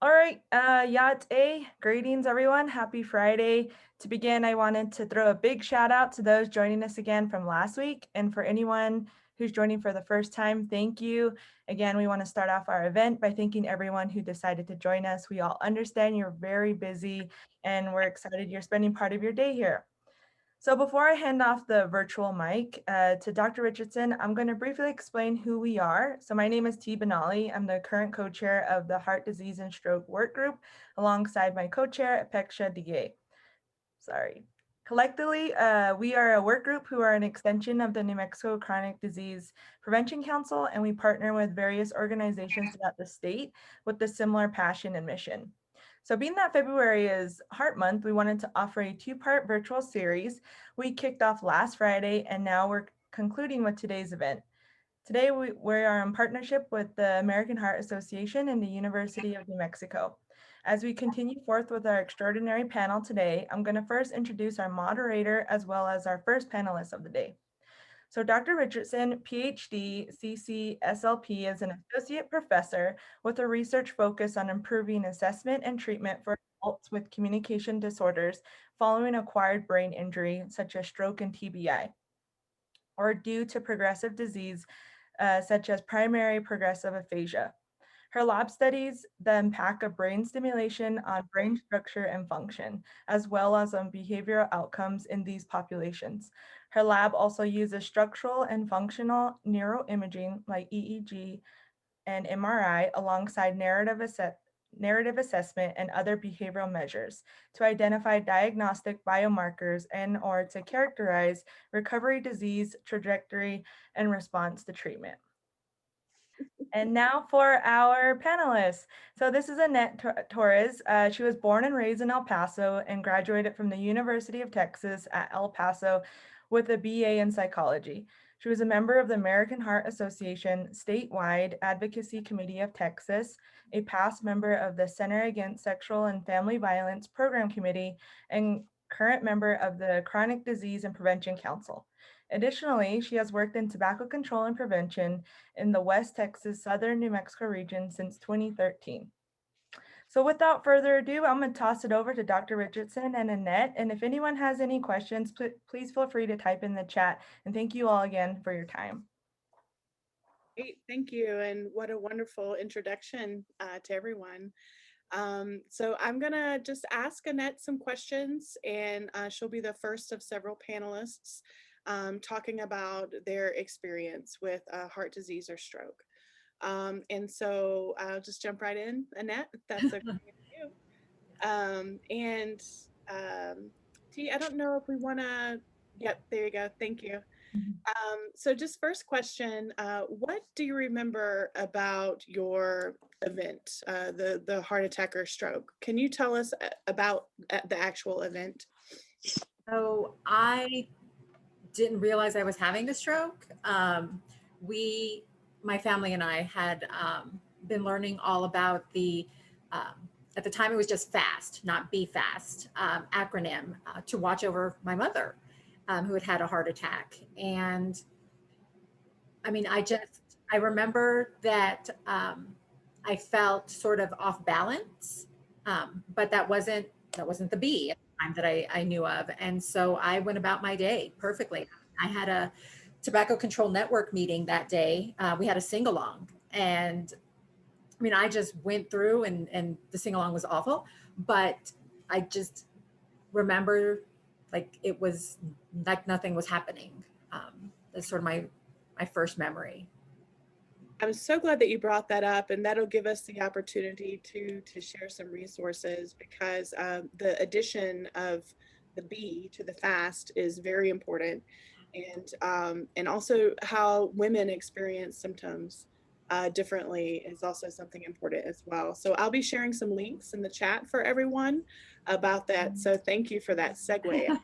All right, Yacht A, greetings everyone. Happy Friday. To begin, I wanted to throw a big shout out to those joining us again from last week. And for anyone who's joining for the first time, thank you. Again, we want to start off our event by thanking everyone who decided to join us. We all understand you're very busy and we're excited you're spending part of your day here. So before I hand off the virtual mic to Dr. Richardson, I'm going to briefly explain who we are. So my name is T. Benali. I'm the current co-chair of the Heart Disease and Stroke Work Group, alongside my co-chair, Apeksha Dige. Sorry. Collectively, we are a work group who are an extension of the New Mexico Chronic Disease Prevention Council, and we partner with various organizations throughout the state with a similar passion and mission. So being that February is Heart Month, we wanted to offer a two-part virtual series. We kicked off last Friday, and now we're concluding with today's event. Today, we are in partnership with the American Heart Association and the University of New Mexico. As we continue forth with our extraordinary panel today, I'm going to first introduce our moderator as well as our first panelist of the day. So Dr. Richardson, PhD, CCSLP, is an associate professor with a research focus on improving assessment and treatment for adults with communication disorders following acquired brain injury, such as stroke and TBI, or due to progressive disease such as primary progressive aphasia. Her lab studies the impact of brain stimulation on brain structure and function, as well as on behavioral outcomes in these populations. Her lab also uses structural and functional neuroimaging like EEG and MRI alongside narrative assessment and other behavioral measures to identify diagnostic biomarkers and or to characterize recovery disease trajectory and response to treatment. And now for our panelists. So this is Annette Torres. She was born and raised in El Paso and graduated from the University of Texas at El Paso with a BA in psychology. She was a member of the American Heart Association Statewide Advocacy Committee of Texas, a past member of the Center Against Sexual and Family Violence Program Committee, and current member of the Chronic Disease and Prevention Council. Additionally, she has worked in tobacco control and prevention in the West Texas, Southern New Mexico region since 2013. So without further ado, I'm going to toss it over to Dr. Richardson and Annette. And if anyone has any questions, please feel free to type in the chat. And thank you all again for your time. Great, thank you. And what a wonderful introduction to everyone. So I'm gonna just ask Annette some questions, and she'll be the first of several panelists talking about their experience with heart disease or stroke. And so I'll just jump right in, Annette, if that's okay with you. And T, I don't know if we wanna, yep, there you go, thank you. So just first question, what do you remember about your event, the heart attack or stroke? Can you tell us about the actual event? So I didn't realize I was having a stroke. My family and I had been learning all about at the time it was just FAST, not Be Fast, acronym to watch over my mother who had had a heart attack. And I mean, I remember that I felt sort of off balance, but that wasn't the B at the time that I knew of. And so I went about my day perfectly. I had a tobacco control network meeting that day. We had a sing along, and I mean, I just went through, and the sing along was awful, but I just remember like it was like nothing was happening. That's sort of my first memory. I'm so glad that you brought that up, and that'll give us the opportunity to share some resources, because the addition of the B to the FAST is very important, and also how women experience symptoms differently is also something important as well. So I'll be sharing some links in the chat for everyone about that. So thank you for that segue.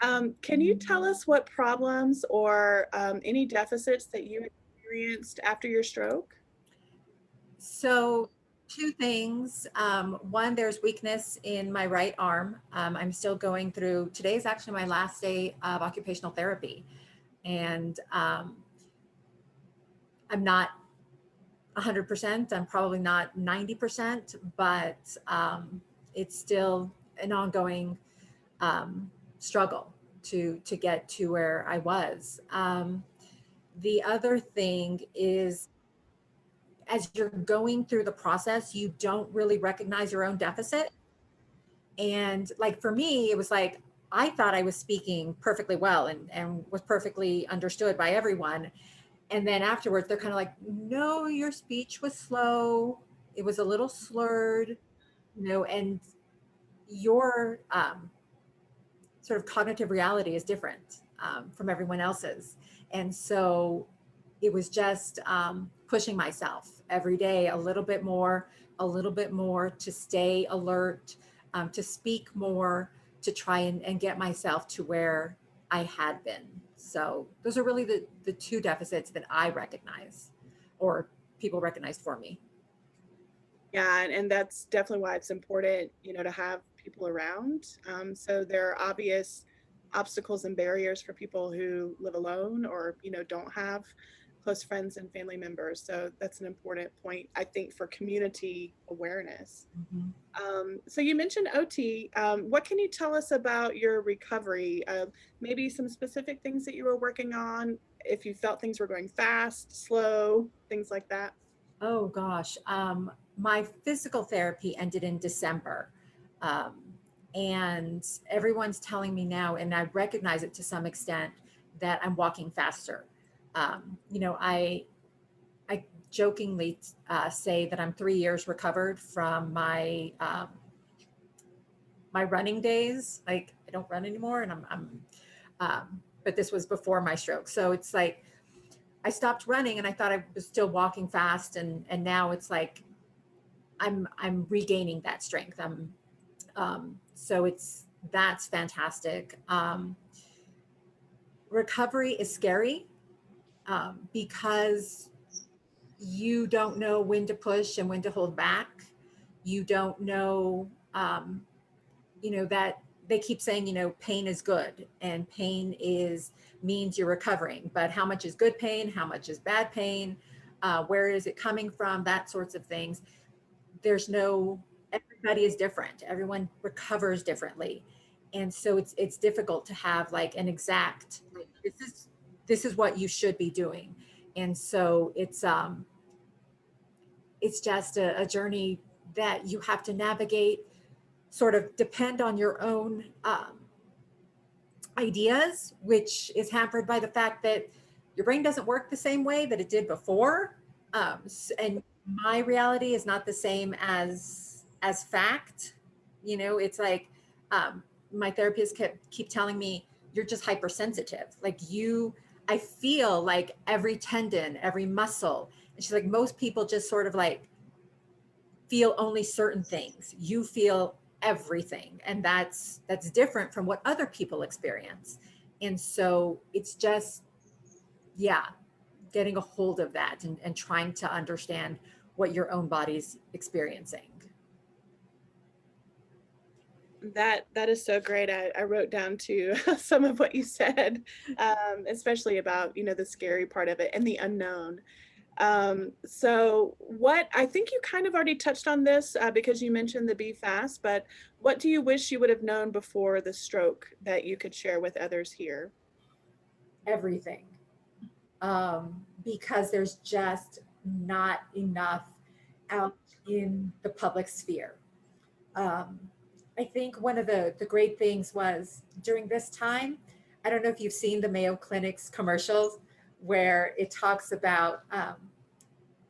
Can you tell us what problems or any deficits that you experienced after your stroke? So two things. One, there's weakness in my right arm. I'm still going through, today is actually my last day of occupational therapy. And I'm not 100%. I'm probably not 90%, but it's still an ongoing struggle to get to where I was. The other thing is, as you're going through the process, you don't really recognize your own deficit. And like for me, it was like I thought I was speaking perfectly well and was perfectly understood by everyone. And then afterwards, they're kind of like, no, your speech was slow. It was a little slurred, and your sort of cognitive reality is different from everyone else's. And so it was just pushing myself every day a little bit more to stay alert, to speak more, to try and get myself to where I had been. So those are really the two deficits that I recognize, or people recognized for me. Yeah, and that's definitely why it's important, to have people around. So there are obvious obstacles and barriers for people who live alone or, don't have close friends and family members. So that's an important point, I think, for community awareness. Mhm. So you mentioned OT. What can you tell us about your recovery? Maybe some specific things that you were working on, if you felt things were going fast, slow, things like that. Oh gosh. My physical therapy ended in December. Um, and everyone's telling me now, and I recognize it to some extent, that I'm walking faster. I jokingly say that I'm 3 years recovered from my running days. Like I don't run anymore, and but this was before my stroke. So it's like I stopped running, and I thought I was still walking fast, and now it's like I'm regaining that strength. So that's fantastic. Recovery is scary because you don't know when to push and when to hold back. You don't know, that they keep saying, pain is good and pain means you're recovering, but how much is good pain? How much is bad pain? Where is it coming from? That sorts of things. Everybody is different. Everyone recovers differently. And so it's difficult to have like an exact, like, this is what you should be doing. And so it's just a journey that you have to navigate, sort of depend on your own ideas, which is hampered by the fact that your brain doesn't work the same way that it did before. And my reality is not the same as fact. It's like my therapist keep telling me, you're just hypersensitive. Like I feel like every tendon, every muscle. And she's like, most people just sort of like feel only certain things. You feel everything, and that's different from what other people experience. And so it's just, yeah, getting a hold of that and trying to understand what your own body's experiencing. That is so great. I wrote down too some of what you said, especially about the scary part of it and the unknown. So what I think you kind of already touched on this because you mentioned the be fast, but what do you wish you would have known before the stroke that you could share with others here? Everything. Because there's just not enough out in the public sphere. Um, I think one of the great things was during this time, I don't know if you've seen the Mayo Clinic's commercials where it talks about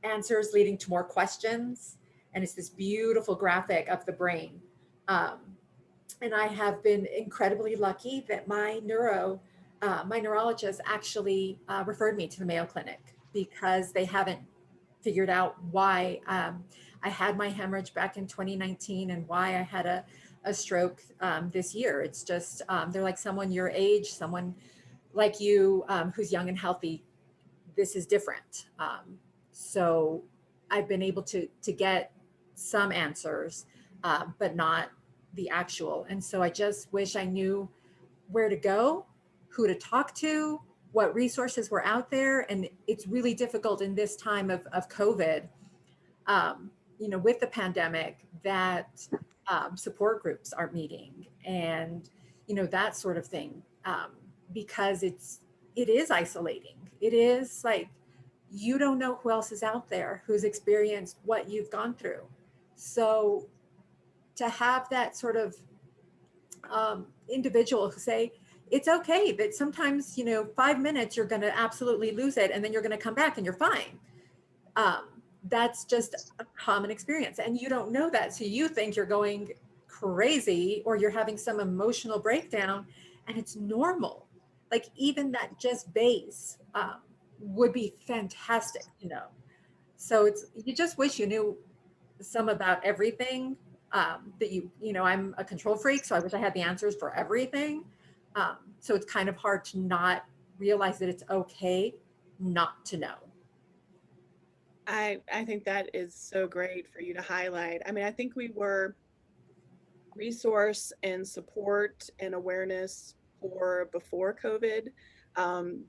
answers leading to more questions. And it's this beautiful graphic of the brain. Um, and I have been incredibly lucky that my neurologist actually referred me to the Mayo Clinic because they haven't figured out why I had my hemorrhage back in 2019 and why I had a stroke this year. It's just, they're like, someone your age, someone like you who's young and healthy, this is different. So I've been able to get some answers, but not the actual. And so I just wish I knew where to go, who to talk to, what resources were out there. And it's really difficult in this time of COVID, with the pandemic, that support groups aren't meeting, and that sort of thing, because it is isolating. It is like, you don't know who else is out there who's experienced what you've gone through. So to have that sort of individual who say, it's okay, but sometimes 5 minutes you're going to absolutely lose it, and then you're going to come back and you're fine. That's just a common experience, and you don't know that. So you think you're going crazy, or you're having some emotional breakdown, and it's normal. Like, even that just base would be fantastic, So you just wish you knew some about everything. That I'm a control freak, so I wish I had the answers for everything. So it's kind of hard to not realize that it's okay not to know. I think that is so great for you to highlight. I mean, I think we were resource and support and awareness for before COVID,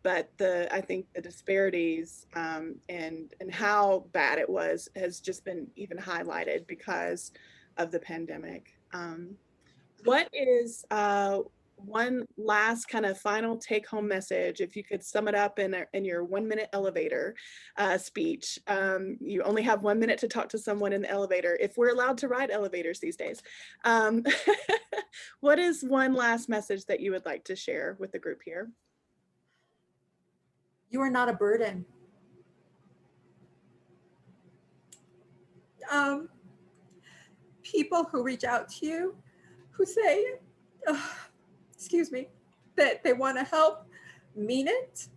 but I think the disparities and how bad it was has just been even highlighted because of the pandemic. What is one last kind of final take-home message, if you could sum it up in your 1 minute elevator speech? You only have 1 minute to talk to someone in the elevator, if we're allowed to ride elevators these days. What is one last message that you would like to share with the group here? You are not a burden. People who reach out to you, who say, excuse me, that they want to help, mean it.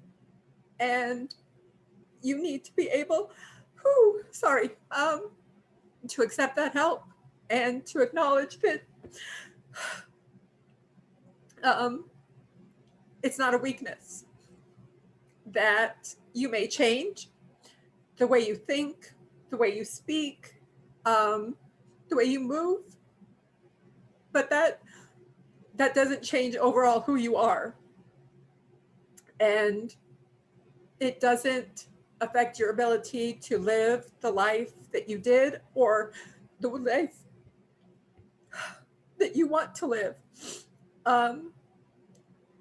And you need to be able, to accept that help, and to acknowledge that it's not a weakness, that you may change the way you think, the way you speak, the way you move, but that doesn't change overall who you are. And it doesn't affect your ability to live the life that you did, or the life that you want to live.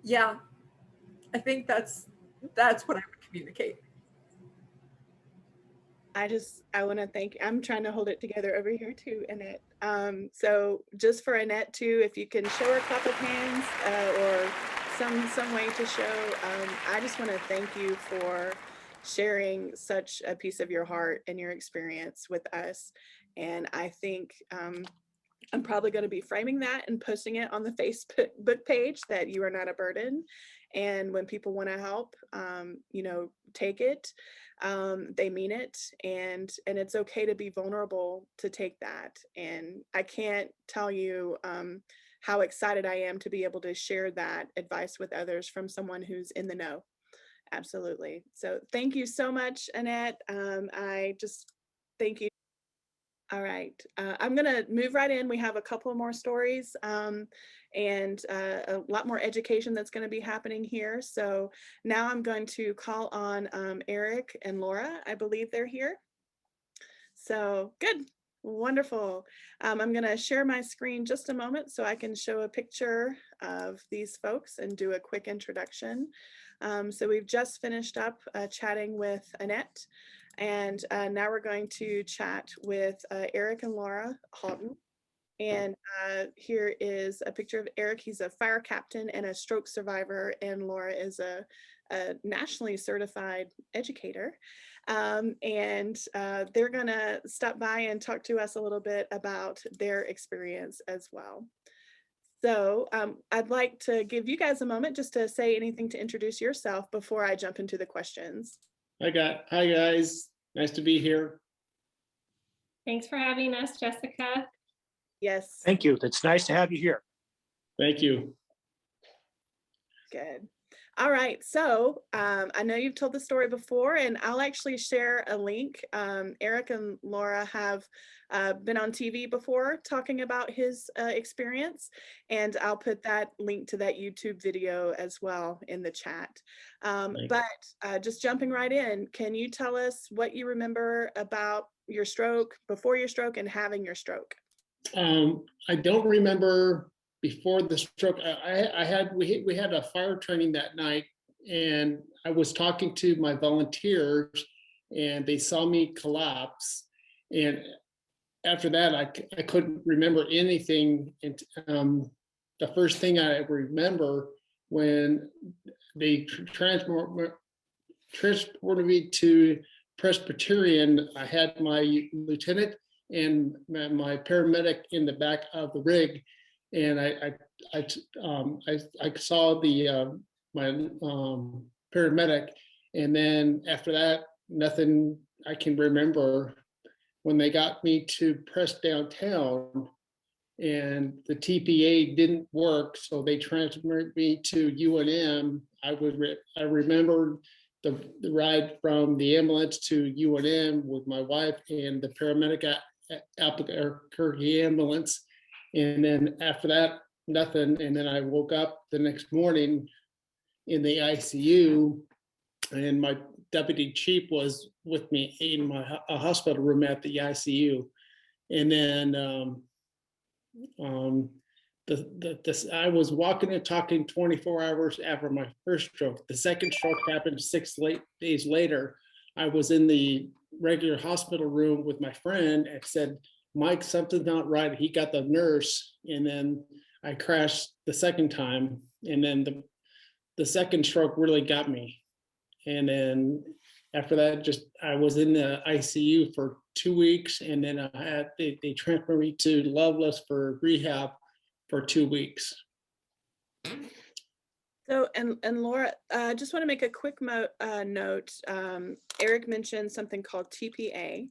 Yeah, I think that's what I would communicate. I want to thank you. I'm trying to hold it together over here too, Annette. So just for Annette too, if you can show her a clap of hands or some way to show, I just want to thank you for sharing such a piece of your heart and your experience with us. And I think I'm probably going to be framing that and posting it on the Facebook page, that you are not a burden. And when people want to help, take it. They mean it, and it's okay to be vulnerable to take that. And I can't tell you how excited I am to be able to share that advice with others from someone who's in the know. Absolutely. So thank you so much, Annette. I just thank you. All right, I'm gonna move right in. We have a couple more stories and a lot more education that's gonna be happening here. So now I'm going to call on Eric and Laura. I believe they're here. So good, wonderful. I'm gonna share my screen just a moment so I can show a picture of these folks and do a quick introduction. So we've just finished up chatting with Annette. And now we're going to chat with Eric and Laura Houghton. And here is a picture of Eric. He's a fire captain and a stroke survivor, and Laura is a nationally certified educator. And they're gonna stop by and talk to us a little bit about their experience as well. So I'd like to give you guys a moment just to say anything to introduce yourself before I jump into the questions. Hi guys, nice to be here. Thanks for having us, Jessica. Yes. Thank you. It's nice to have you here. Thank you. Good. All right, so I know you've told the story before, and I'll actually share a link. Eric and Laura have been on TV before talking about his experience, and I'll put that link to that YouTube video as well in the chat. But just jumping right in, can you tell us what you remember about your stroke, before your stroke, and having your stroke? I don't remember before the stroke. We had a fire training that night, and I was talking to my volunteers, and they saw me collapse. And after that, I couldn't remember anything. And the first thing I remember when they transported me to Presbyterian, I had my lieutenant and my paramedic in the back of the rig, and I saw the my paramedic, and then after that, nothing I can remember. When they got me to Press downtown, and the TPA didn't work, so they transferred me to UNM. I remember the ride from the ambulance to UNM with my wife and the paramedic at Albuquerque ambulance. And then after that, nothing. And then I woke up the next morning in the ICU, and my deputy chief was with me in my hospital room at the ICU. And then I was walking and talking 24 hours after my first stroke. The second stroke happened 6 days later. I was in the regular hospital room with my friend and said, Mike, something's not right. He got the nurse. And then I crashed the second time. And then the second stroke really got me. And then after that, I was in the ICU for 2 weeks. And then they transferred me to Loveless for rehab for 2 weeks. So, and Laura, I just want to make a quick note. Eric mentioned something called TPA,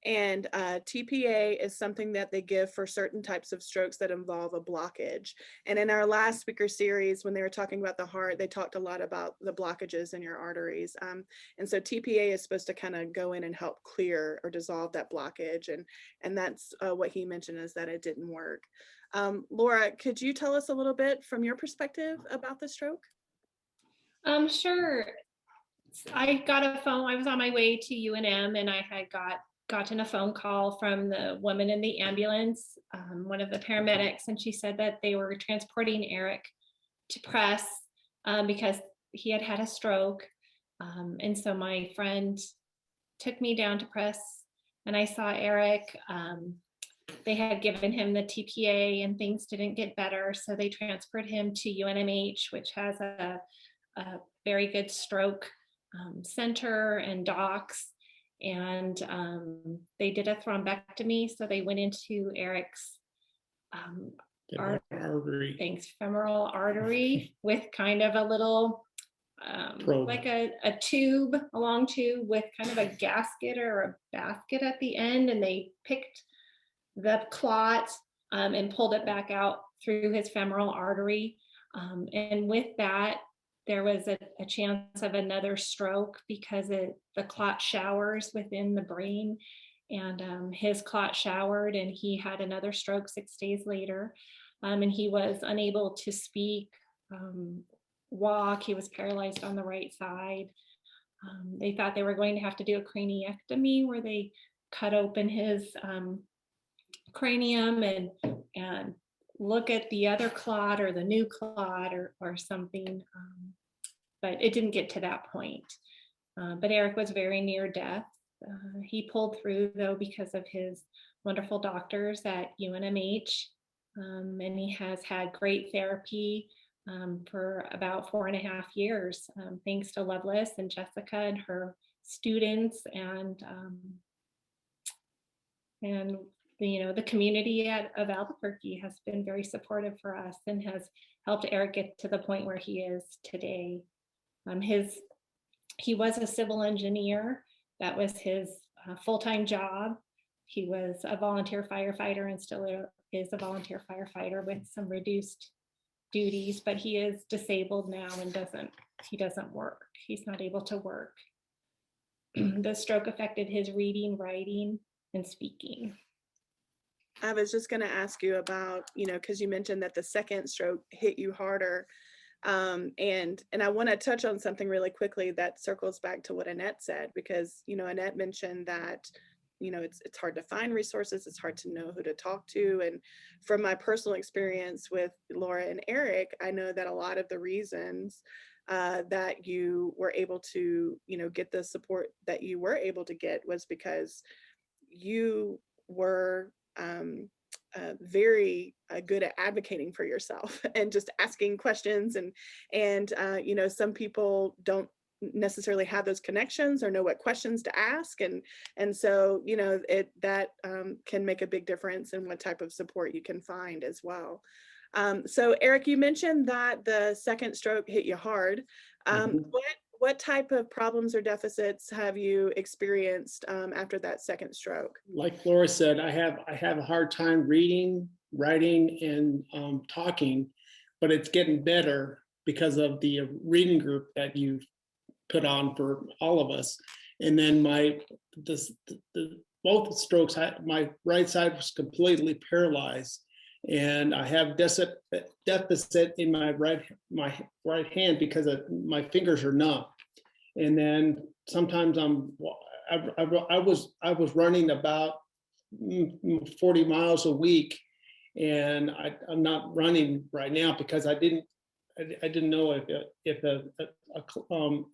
and TPA is something that they give for certain types of strokes that involve a blockage. And in our last speaker series, when they were talking about the heart, they talked a lot about the blockages in your arteries. And so TPA is supposed to kind of go in and help clear or dissolve that blockage. And that's what he mentioned, is that it didn't work. Laura, could you tell us a little bit from your perspective about the stroke? Sure. I got a phone. I was on my way to UNM, and I had gotten a phone call from the woman in the ambulance, one of the paramedics, and she said that they were transporting Eric to Press because he had had a stroke. And so my friend took me down to Press, and I saw Eric. They had given him the TPA and things didn't get better, so they transferred him to UNMH, which has a very good stroke center and docs. And they did a thrombectomy, so they went into Eric's femoral artery with kind of a little like a tube, a long tube with kind of a gasket or a basket at the end, and they picked the clot and pulled it back out through his femoral artery. And with that, there was a chance of another stroke because the clot showers within the brain, and his clot showered and he had another stroke 6 days later. And he was unable to speak, walk. He was paralyzed on the right side. They thought they were going to have to do a craniectomy where they cut open his cranium and look at the other clot or the new clot or something, but it didn't get to that point. But Eric was very near death. He pulled through though because of his wonderful doctors at UNMH, and he has had great therapy for about 4.5 years, thanks to Loveless and Jessica and her students, and the community of Albuquerque has been very supportive for us and has helped Eric get to the point where he is today. He was a civil engineer. That was his full-time job. He was a volunteer firefighter and still is a volunteer firefighter with some reduced duties, but he is disabled now and he doesn't work. He's not able to work. The stroke affected his reading, writing, and speaking. I was just going to ask you about, because you mentioned that the second stroke hit you harder. And I want to touch on something really quickly that circles back to what Annette said, because, Annette mentioned that, it's hard to find resources. It's hard to know who to talk to. And from my personal experience with Laura and Eric, I know that a lot of the reasons that you were able to, get the support that you were able to get was because you were very good at advocating for yourself and just asking questions, and some people don't necessarily have those connections or know what questions to ask, and so that can make a big difference in what type of support you can find as well. So Eric, you mentioned that the second stroke hit you hard. What type of problems or deficits have you experienced after that second stroke? Like Laura said, I have a hard time reading, writing, and talking, but it's getting better because of the reading group that you put on for all of us. And then both strokes, my right side was completely paralyzed, and I have deficit in my right hand because my fingers are numb. And then sometimes I was running about 40 miles a week, and I'm not running right now because I didn't know if a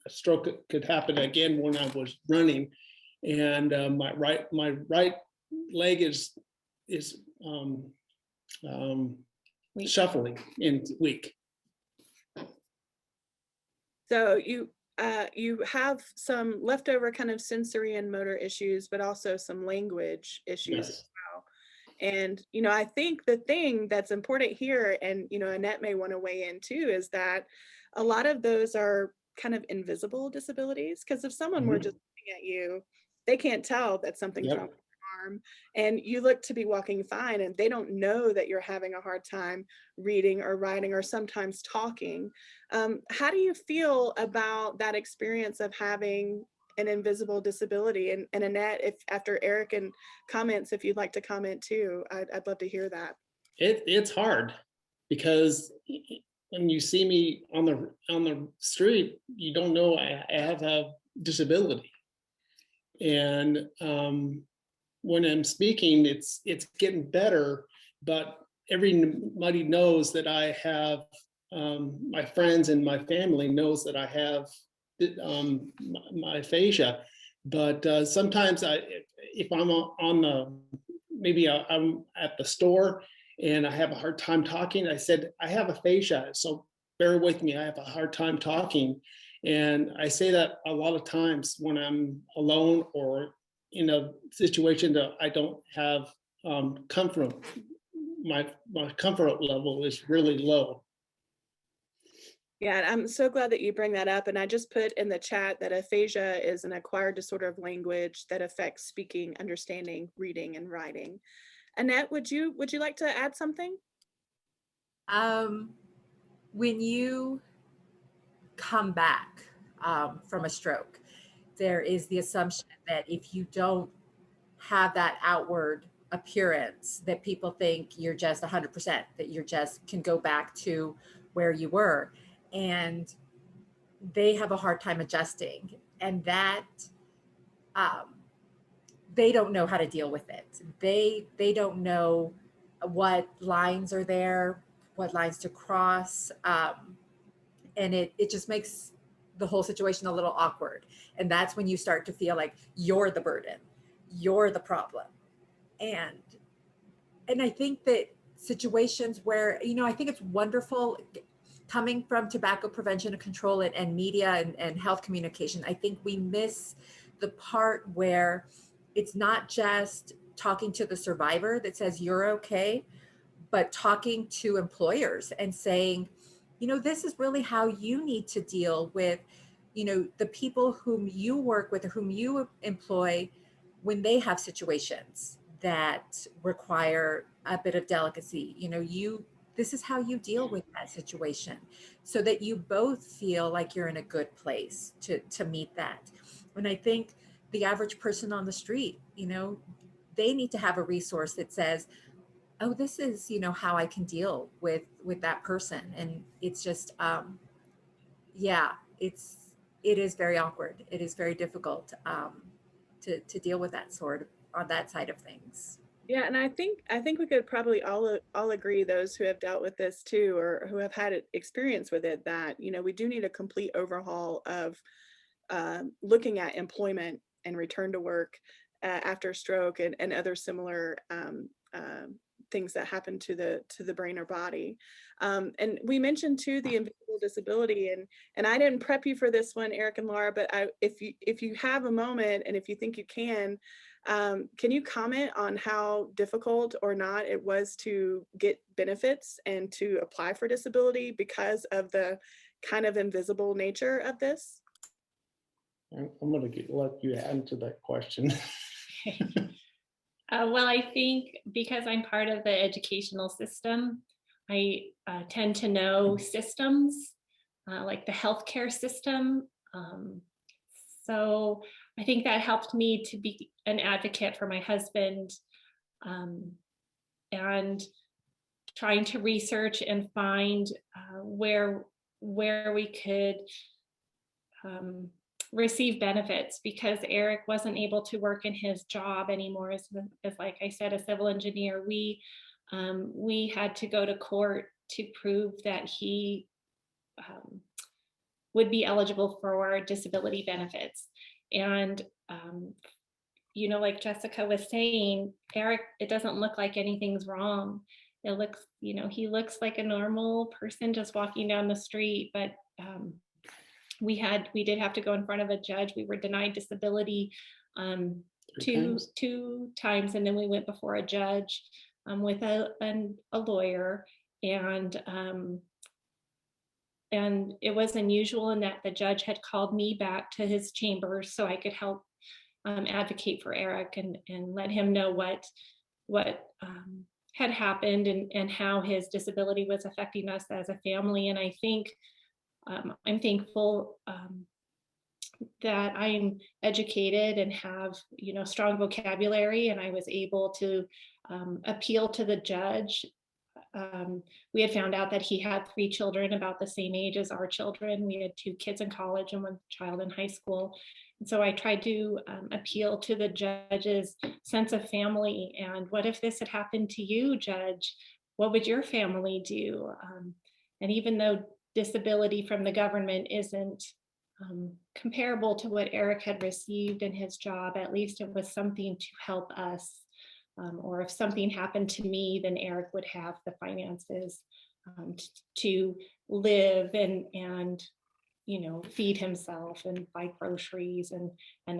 stroke could happen again when I was running, and my right leg is shuffling and weak. So you have some leftover kind of sensory and motor issues, but also some language issues as well. And, I think the thing that's important here, and, Annette may want to weigh in too, is that a lot of those are kind of invisible disabilities, because if someone were just looking at you, they can't tell that something's wrong with your arm, and you look to be walking fine, and they don't know that you're having a hard time reading or writing or sometimes talking. How do you feel about that experience of having an invisible disability? And Annette, if after Eric and comments, if you'd like to comment too, I'd love to hear that. It's hard because when you see me on the street, you don't know I have a disability. And when I'm speaking, it's getting better, but everybody knows that I have, my friends and my family knows that I have my aphasia. But sometimes if I'm maybe I'm at the store and I have a hard time talking, I said, I have aphasia, so bear with me, I have a hard time talking. And I say that a lot of times when I'm alone or in a situation that I don't have comfort. My comfort level is really low. Yeah, I'm so glad that you bring that up. And I just put in the chat that aphasia is an acquired disorder of language that affects speaking, understanding, reading, and writing. Annette, would you like to add something? When you come back from a stroke, there is the assumption that if you don't have that outward appearance, that people think you're just 100%, that you're just can go back to where you were. And they have a hard time adjusting, and that they don't know how to deal with it. They don't know what lines are there, what lines to cross. And it just makes the whole situation a little awkward. And that's when you start to feel like you're the burden, you're the problem. And I think that situations where, I think it's wonderful coming from tobacco prevention and control and media and health communication. I think we miss the part where it's not just talking to the survivor that says you're okay, but talking to employers and saying, this is really how you need to deal with, the people whom you work with or whom you employ when they have situations that require a bit of delicacy. this is how you deal with that situation, so that you both feel like you're in a good place to meet that. And I think the average person on the street, they need to have a resource that says, oh, this is, how I can deal with that person. And it's just, yeah, it is very awkward. It is very difficult to deal with that sort of on that side of things. Yeah, and I think we could probably all agree, those who have dealt with this too, or who have had experience with it, that we do need a complete overhaul of looking at employment and return to work after stroke, and other similar things that happen to the brain or body. And we mentioned too the invisible disability, and I didn't prep you for this one, Eric and Laura, but if you have a moment, and if you think you can you comment on how difficult or not it was to get benefits and to apply for disability because of the kind of invisible nature of this? I'm going to let you answer that question. Well, I think because I'm part of the educational system, I tend to know systems like the healthcare system. So I think that helped me to be an advocate for my husband, and trying to research and find where we could receive benefits, because Eric wasn't able to work in his job anymore as like I said, a civil engineer. We had to go to court to prove that he would be eligible for disability benefits. And like Jessica was saying, Eric, it doesn't look like anything's wrong. It looks, he looks like a normal person just walking down the street, but we did have to go in front of a judge. We were denied disability two times, and then we went before a judge with a lawyer, and it was unusual in that the judge had called me back to his chambers so I could help advocate for Eric and let him know what had happened and how his disability was affecting us as a family. And I think I'm thankful that I'm educated and have strong vocabulary, and I was able to appeal to the judge. We had found out that he had 3 children about the same age as our children. We had 2 kids in college and 1 child in high school. And so I tried to appeal to the judge's sense of family. And what if this had happened to you, Judge? What would your family do? And even though disability from the government isn't comparable to what Eric had received in his job, at least it was something to help us. Or if something happened to me, then Eric would have the finances to live and feed himself and buy groceries and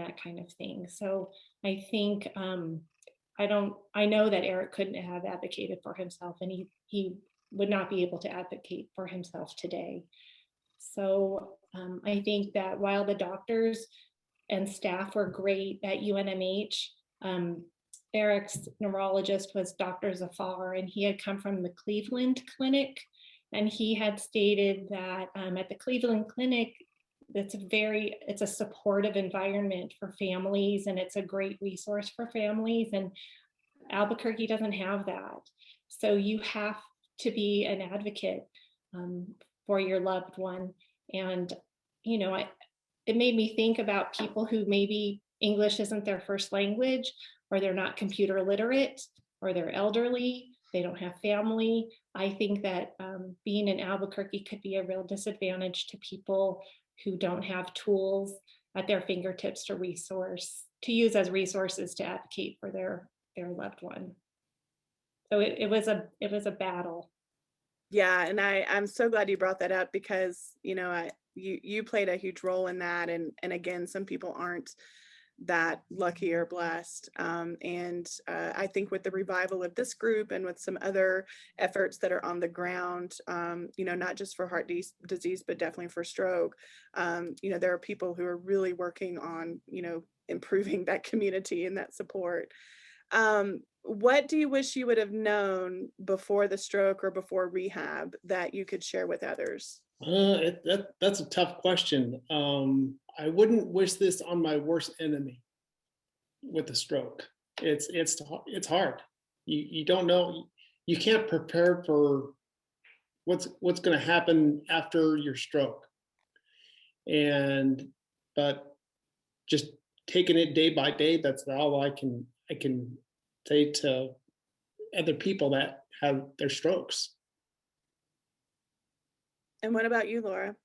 that kind of thing. So I think I know that Eric couldn't have advocated for himself, and he would not be able to advocate for himself today. So I think that while the doctors and staff were great at UNMH, Eric's neurologist was Dr. Zafar, and he had come from the Cleveland Clinic, and he had stated that at the Cleveland Clinic, it's a supportive environment for families, and it's a great resource for families, and Albuquerque doesn't have that. So you have to be an advocate for your loved one. And it made me think about people who maybe English isn't their first language, or they're not computer literate, or they're elderly, they don't have family. I think that being in Albuquerque could be a real disadvantage to people who don't have tools at their fingertips to use as resources to advocate for their loved one. So it was a battle. Yeah, and I'm so glad you brought that up, because you played a huge role in that, and again, some people aren't that lucky or blessed. And I think with the revival of this group and with some other efforts that are on the ground, not just for heart disease, but definitely for stroke, there are people who are really working on, improving that community and that support. what do you wish you would have known before the stroke or before rehab that you could share with others? That's a tough question. I wouldn't wish this on my worst enemy with a stroke. It's hard. You don't know. You can't prepare for what's going to happen after your stroke. But just taking it day by day, that's all I can say to other people that have their strokes. And what about you, Laura?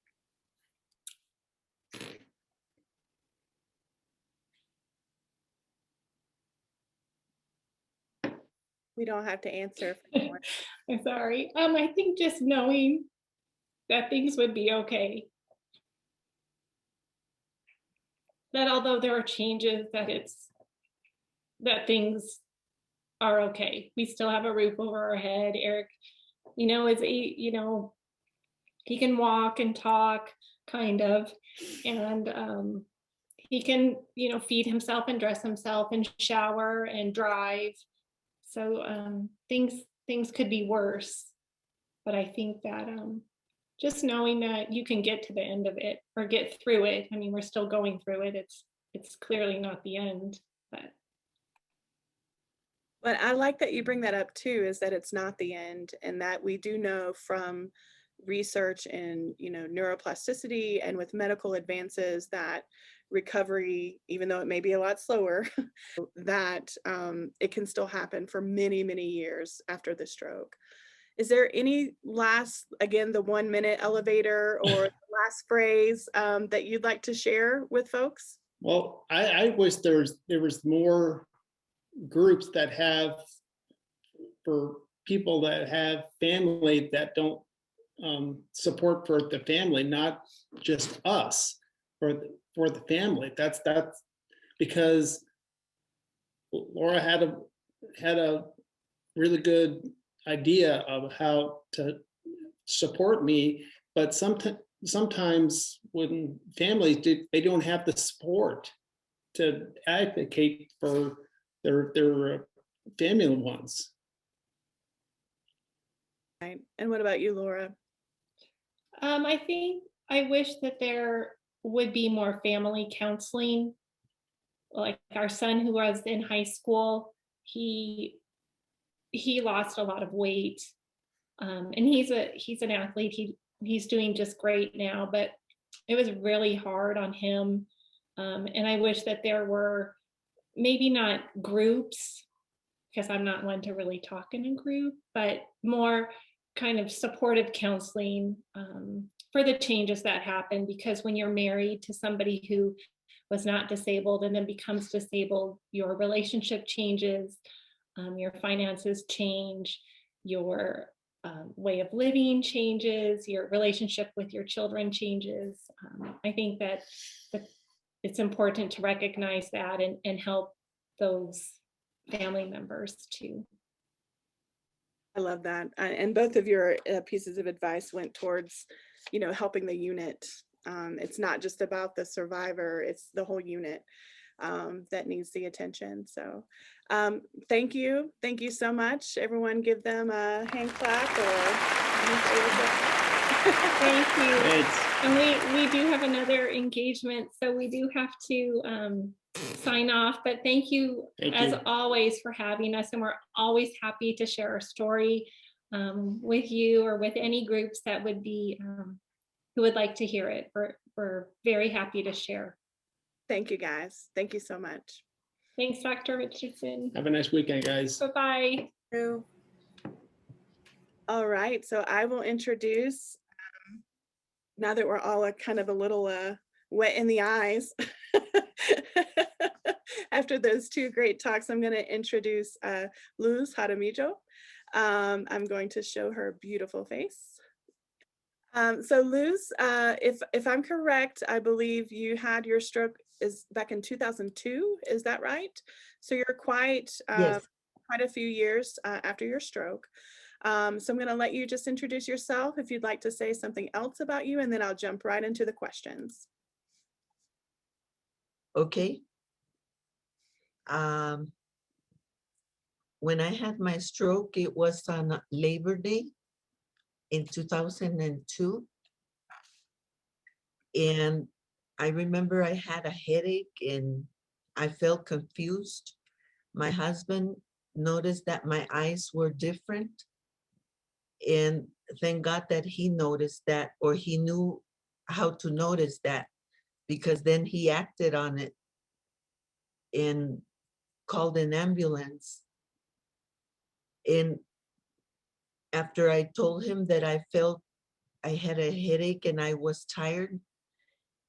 We don't have to answer. I'm sorry. I think just knowing that things would be okay. That although there are changes, that things are okay. We still have a roof over our head. Eric, he can walk and talk kind of, and he can, feed himself and dress himself and shower and drive. So things could be worse, but I think that just knowing that you can get to the end of it or get through it. I mean, we're still going through it. It's clearly not the end, but I like that you bring that up too, is that it's not the end, and that we do know from research in neuroplasticity and with medical advances that recovery, even though it may be a lot slower, that it can still happen for many, many years after the stroke. Is there any last, again, the 1 minute elevator or the last phrase that you'd like to share with folks? Well, I wish there was more groups that have, for people that have family that don't support for the family, not just us, for the family. That's because Laura had a really good idea of how to support me, but sometimes when families they don't have the support to advocate for their family ones. Right. And what about you, Laura? I think I wish that there would be more family counseling. Like our son, who was in high school, he lost a lot of weight, and he's an athlete. He's doing just great now, but it was really hard on him. And I wish that there were maybe not groups, because I'm not one to really talk in a group, but more kind of supportive counseling for the changes that happen. Because when you're married to somebody who was not disabled and then becomes disabled, your relationship changes, your finances change, your way of living changes, your relationship with your children changes. I think that it's important to recognize that and help those family members too. I love that. And both of your pieces of advice went towards, helping the unit. It's not just about the survivor, it's the whole unit that needs the attention. So thank you. Thank you so much. Everyone give them a hand clap Thank you. Thanks. And we do have another engagement, so we do have to sign off, but thank you as always for having us, and we're always happy to share our story with you or with any groups that would be who would like to hear it. We're very happy to share. Thank you, guys. Thank you so much. Thanks, Dr. Richardson. Have a nice weekend, guys. Bye-bye. All right, so I will introduce, now that we're all kind of a little wet in the eyes after those two great talks, I'm going to introduce Luz Jaramillo. I'm going to show her beautiful face. So Luz, if I'm correct, I believe you had your stroke is back in 2002. Is that right? So you're quite a few years after your stroke. So I'm going to let you just introduce yourself if you'd like to say something else about you, and then I'll jump right into the questions. Okay. when I had my stroke, it was on Labor Day in 2002. And I remember I had a headache and I felt confused. My husband noticed that my eyes were different. And thank God that he noticed that, or he knew how to notice that, because then he acted on it and called an ambulance. And after I told him that I felt I had a headache and I was tired,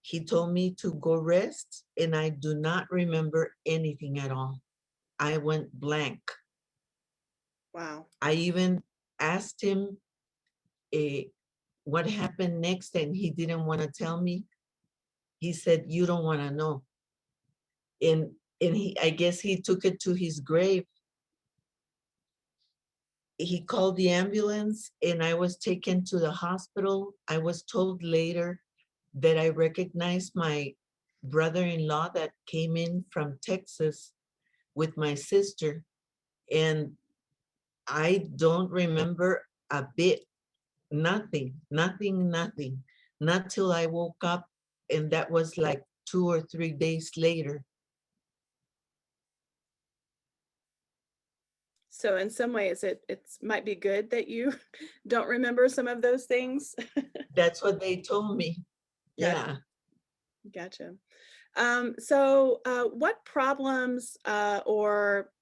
he told me to go rest, and I do not remember anything at all. I went blank. Wow. I even asked him what happened next, and he didn't want to tell me. He said, "You don't want to know." And I guess he took it to his grave. He called the ambulance and I was taken to the hospital. I was told later that I recognized my brother-in-law that came in from Texas with my sister. And I don't remember a bit, nothing, not till I woke up. And that was like 2 or 3 days later. So in some ways, it might be good that you don't remember some of those things. That's what they told me. Gotcha. Yeah. Gotcha. So what problems or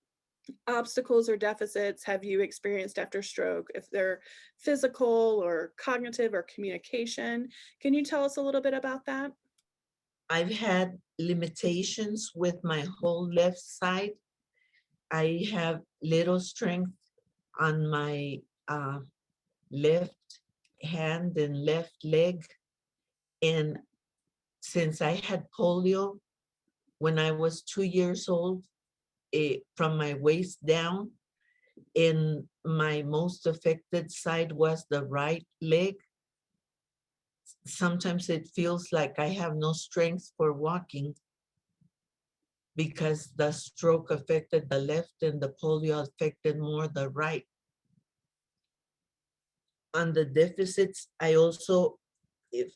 obstacles or deficits have you experienced after stroke? If they're physical or cognitive or communication, can you tell us a little bit about that? I've had limitations with my whole left side. I have little strength on my left hand and left leg. And since I had polio when I was 2 years old, from my waist down, and my most affected side was the right leg. Sometimes it feels like I have no strength for walking because the stroke affected the left and the polio affected more the right. On the deficits, I also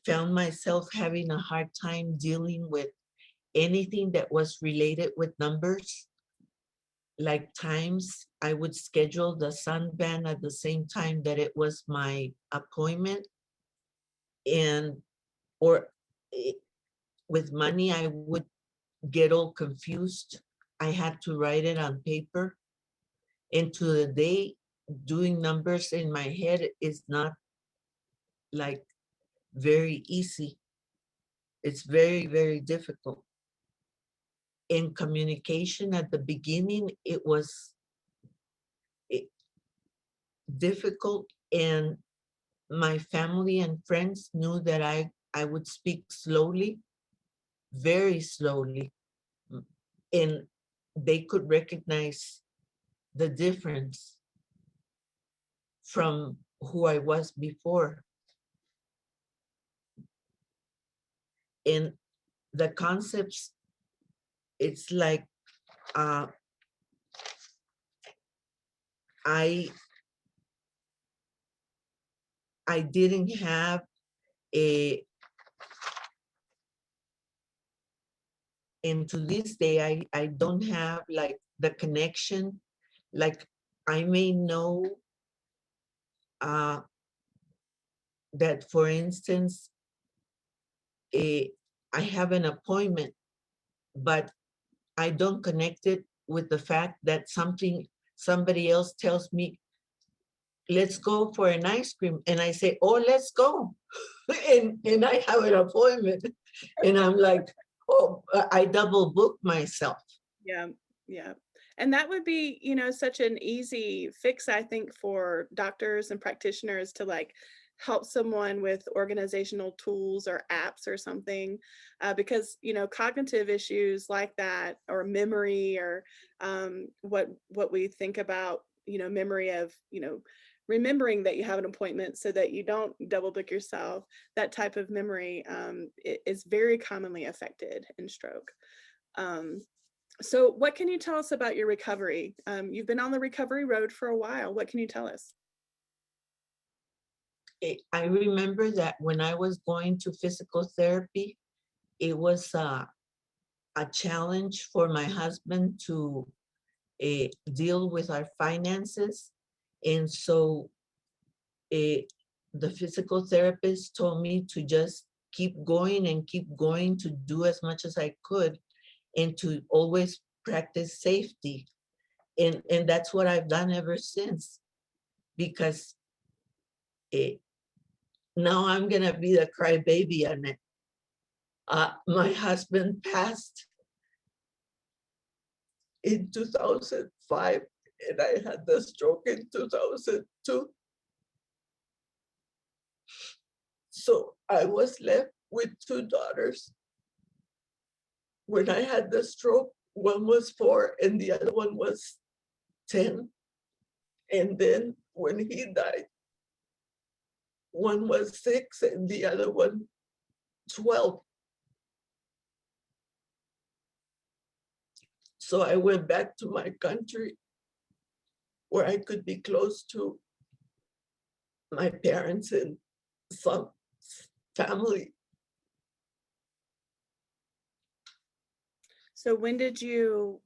found myself having a hard time dealing with anything that was related with numbers. Like times, I would schedule the sunband at the same time that it was my appointment. And, or with money, I would get all confused. I had to write it on paper. And to the day, doing numbers in my head is not like very easy. It's very, very difficult. In communication at the beginning, it was difficult, and my family and friends knew that I would speak slowly, very slowly, and they could recognize the difference from who I was before. And the concepts, it's like I didn't have a, and to this day, I don't have like the connection. Like I may know that, for instance, I have an appointment, but I don't connect it with the fact that somebody else tells me, let's go for an ice cream. And I say, oh, let's go. and I have an appointment. And I'm like, oh, I double book myself. Yeah, yeah. And that would be, such an easy fix, I think, for doctors and practitioners to like help someone with organizational tools or apps or something, because, cognitive issues like that, or memory, or what we think about, memory of, remembering that you have an appointment so that you don't double book yourself, that type of memory is very commonly affected in stroke. So what can you tell us about your recovery? You've been on the recovery road for a while. What can you tell us? I remember that when I was going to physical therapy, it was a challenge for my husband to deal with our finances. And so the physical therapist told me to just keep going and keep going, to do as much as I could and to always practice safety. And that's what I've done ever since, because now I'm gonna be the crybaby on it. My husband passed in 2005 and I had the stroke in 2002. So I was left with two daughters. When I had the stroke, one was 4 and the other one was 10. And then when he died, one was 6 and the other one 12. So I went back to my country where I could be close to my parents and some family. So when did you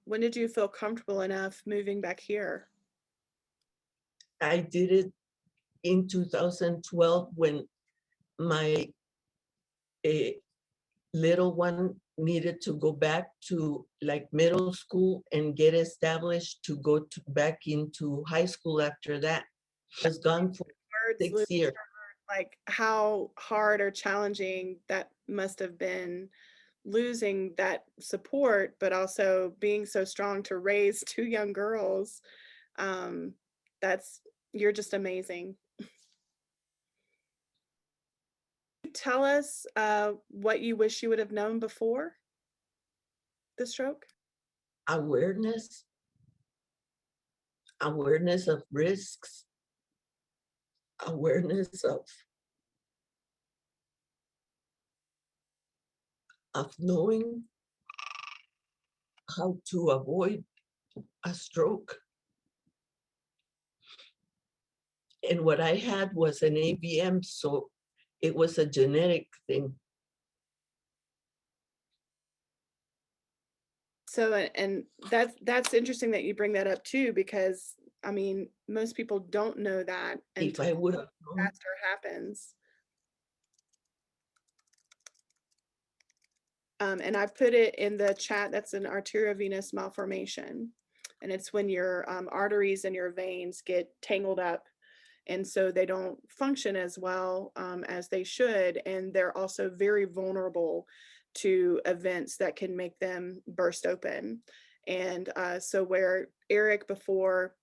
feel comfortable enough moving back here? I did it in 2012 when my little one needed to go back to like middle school and get established to go back into high school after that. I was gone for 6 years. Like how hard or challenging that must have been, losing that support, but also being so strong to raise 2 young girls. You're just amazing. Tell us what you wish you would have known before the stroke. Awareness of risks, awareness of knowing how to avoid a stroke. And what I had was an AVM, so it was a genetic thing. So, and that's interesting that you bring that up too, because I mean, most people don't know that If I would have known, disaster happens. And I put it in the chat, that's an arteriovenous malformation. And it's when your arteries and your veins get tangled up. And so they don't function as well as they should. And they're also very vulnerable to events that can make them burst open. And so where Eric before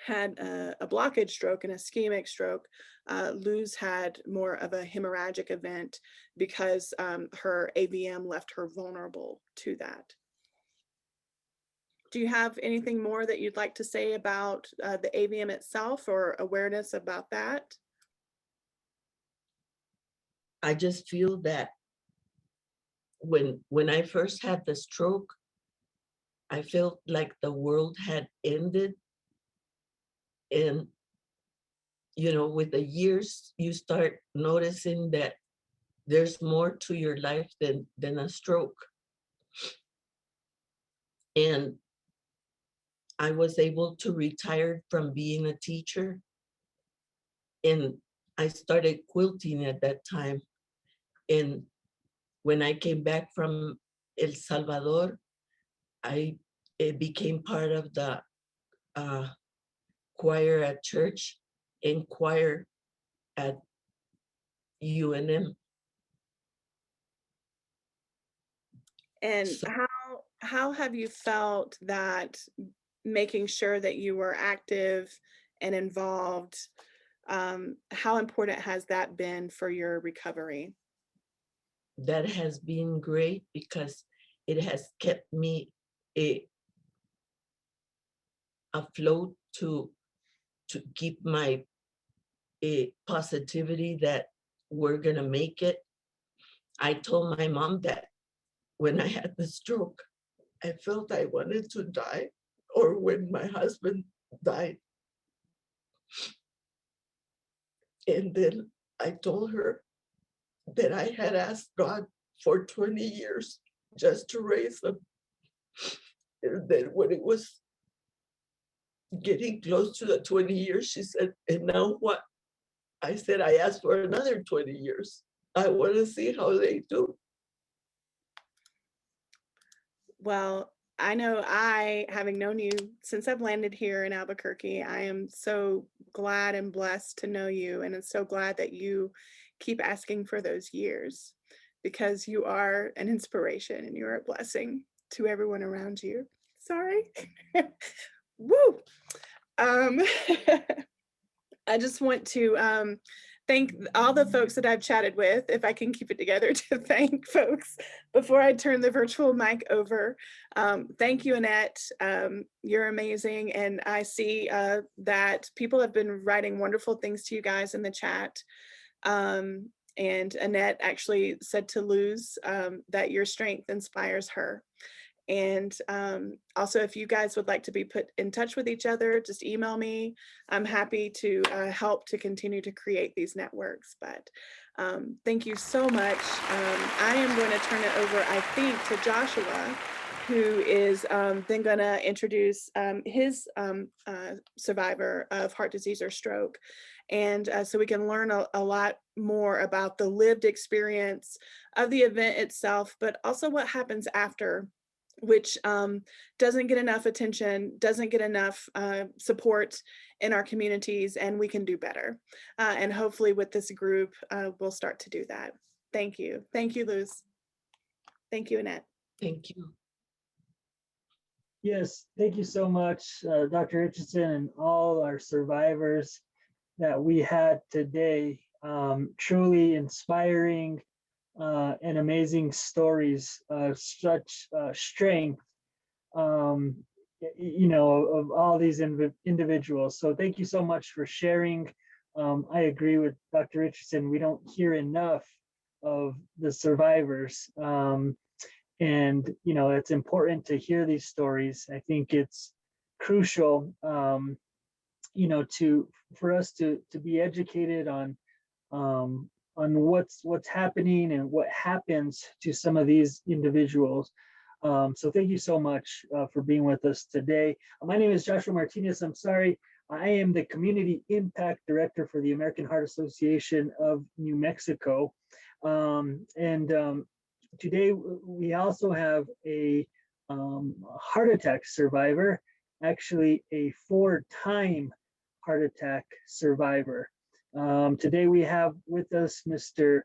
had a blockage stroke and a ischemic stroke, Luz had more of a hemorrhagic event because her AVM left her vulnerable to that. Do you have anything more that you'd like to say about the AVM itself or awareness about that? I just feel that when I first had the stroke, I felt like the world had ended. And, you know, with the years, you start noticing that there's more to your life than a stroke. And I was able to retire from being a teacher. And I started quilting at that time. And when I came back from El Salvador, I became part of the choir at church and choir at UNM. And So, how have you felt that making sure that you were active and involved, how important has that been for your recovery? that has been great because it has kept me afloat to keep my positivity that we're gonna make it. I told my mom that when I had the stroke, I felt I wanted to die, or when my husband died. And then I told her that I had asked God for 20 years just to raise them. And then when it was getting close to the 20 years, she said, and now what? I said, I asked for another 20 years. I want to see how they do. Well, I know having known you since I've landed here in Albuquerque, I am so glad and blessed to know you. And I'm so glad that you keep asking for those years, because you are an inspiration and you're a blessing to everyone around you. Sorry. Woo. I just want to thank all the folks that I've chatted with, if I can keep it together to thank folks before I turn the virtual mic over. Thank you, Annette. You're amazing. And I see that people have been writing wonderful things to you guys in the chat. And Annette actually said to Luz that your strength inspires her. And also, if you guys would like to be put in touch with each other, just email me. I'm happy to help to continue to create these networks. But thank you so much. I am going to turn it over, I think, to Joshua, who is then going to introduce his survivor of heart disease or stroke. And so we can learn a lot more about the lived experience of the event itself, but also what happens after, which doesn't get enough attention, doesn't get enough support in our communities, and we can do better. And hopefully with this group, we'll start to do that. Thank you. Thank you, Luz. Thank you, Annette. Thank you. Yes, thank you so much, Dr. Richardson, and all our survivors that we had today. Truly inspiring and amazing stories of such strength, you know, of all these individuals. So thank you so much for sharing. I agree with Dr. Richardson. We don't hear enough of the survivors. And, you know, it's important to hear these stories. I think it's crucial, you know, for us to be educated on what's happening and what happens to some of these individuals. So thank you so much for being with us today. My name is Joshua Martinez. I'm sorry. I am the Community Impact Director for the American Heart Association of New Mexico. Today we also have a heart attack survivor, actually a 4-time heart attack survivor. Today we have with us Mr.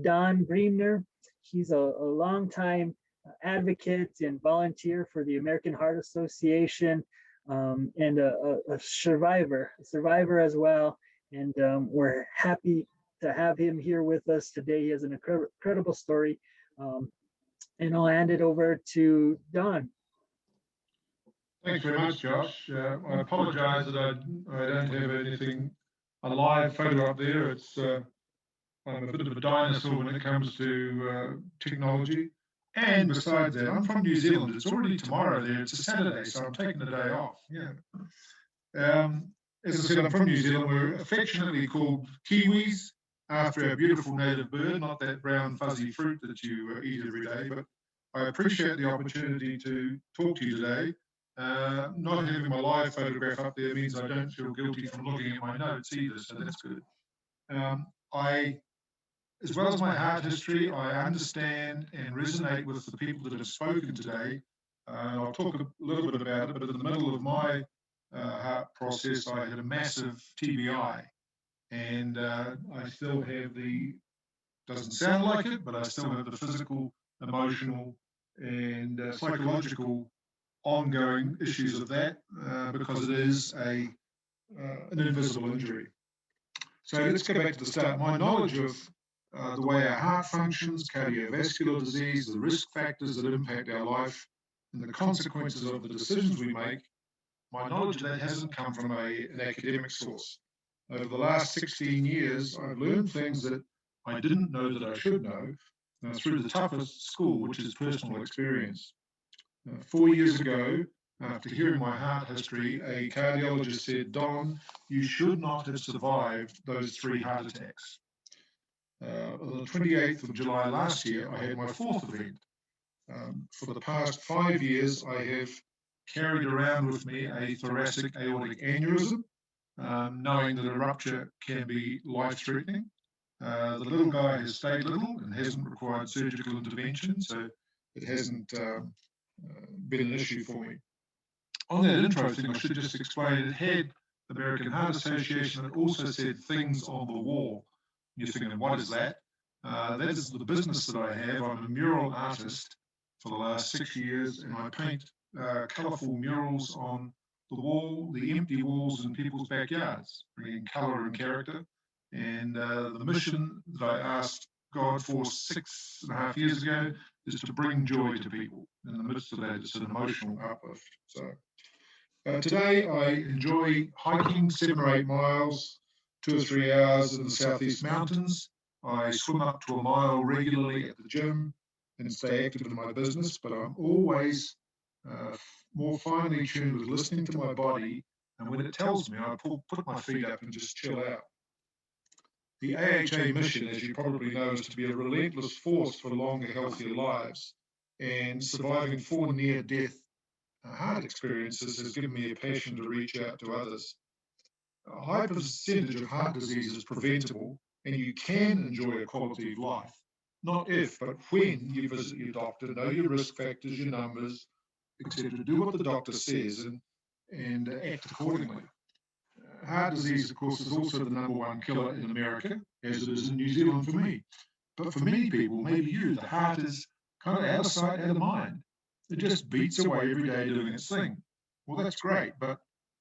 Don Breemner. He's a longtime advocate and volunteer for the American Heart Association, and a survivor as well. And we're happy to have him here with us today. He has an incredible story. And I'll hand it over to Don. Thanks very much, Josh. I apologize that I don't have anything, a live photo up there. It's I'm a bit of a dinosaur when it comes to technology. And besides that, I'm from New Zealand. It's already tomorrow there. It's a Saturday, so I'm taking the day off. Yeah. As I said, I'm from New Zealand. We're affectionately called Kiwis, after our beautiful native bird, not that brown fuzzy fruit that you eat every day. But I appreciate the opportunity to talk to you today. Not having my live photograph up there means I don't feel guilty from looking at my notes either, so that's good. As well as my heart history, I understand and resonate with the people that have spoken today. I'll talk a little bit about it, but in the middle of my heart process, I had a massive TBI. And I still have doesn't sound like it, but I still have the physical, emotional, and psychological ongoing issues of that because it is an invisible injury. So let's go back to the start. My knowledge of the way our heart functions, cardiovascular disease, the risk factors that impact our life, and the consequences of the decisions we make, my knowledge of that hasn't come from an academic source. Over the last 16 years, I've learned things that I didn't know that I should know through the toughest school, which is personal experience. 4 years ago, after hearing my heart history, a cardiologist said, "Don, you should not have survived those 3 heart attacks." On the 28th of July last year, I had my 4th event. For the past 5 years, I have carried around with me a thoracic aortic aneurysm, knowing that a rupture can be life-threatening. The little guy has stayed little and hasn't required surgical intervention, so it hasn't been an issue for me. On that intro thing, I should just explain, it had the American Heart Association. It also said things on the wall. You're thinking, what is that? That is the business that I have. I'm a mural artist for the last 6 years, and I paint colourful murals on the wall, the empty walls in people's backyards, bringing colour and character. And the mission that I asked God for 6.5 years ago is to bring joy to people. In the midst of that, it's an emotional uplift. So today I enjoy hiking 7 or 8 miles, 2 or 3 hours in the Southeast Mountains. I swim up to a mile regularly at the gym and stay active in my business, but I'm always more finely tuned with listening to my body, and when it tells me, I put my feet up and just chill out. The AHA mission, as you probably know, is to be a relentless force for longer, healthier lives, and surviving 4 near-death heart experiences has given me a passion to reach out to others. A high percentage of heart disease is preventable, and you can enjoy a quality of life. Not if, but when you visit your doctor, know your risk factors, your numbers, etc. Do what the doctor says and act accordingly. Heart disease, of course, is also the #1 killer in America, as it is in New Zealand for me. But for many people, maybe you, the heart is kind of out of sight, out of mind. It just beats away every day doing its thing. Well, that's great, but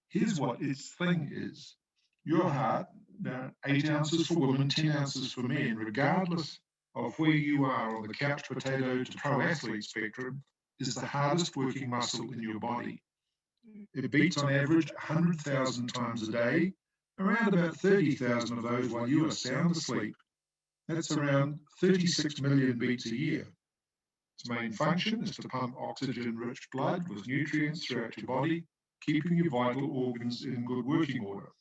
here's what its thing is. Your heart, about 8 ounces for women, 10 ounces for men, regardless of where you are on the couch potato to pro athlete spectrum, is the hardest working muscle in your body. It beats on average 100,000 times a day, around about 30,000 of those while you are sound asleep. That's around 36 million beats a year. Its main function is to pump oxygen-rich blood with nutrients throughout your body, keeping your vital organs in good working order.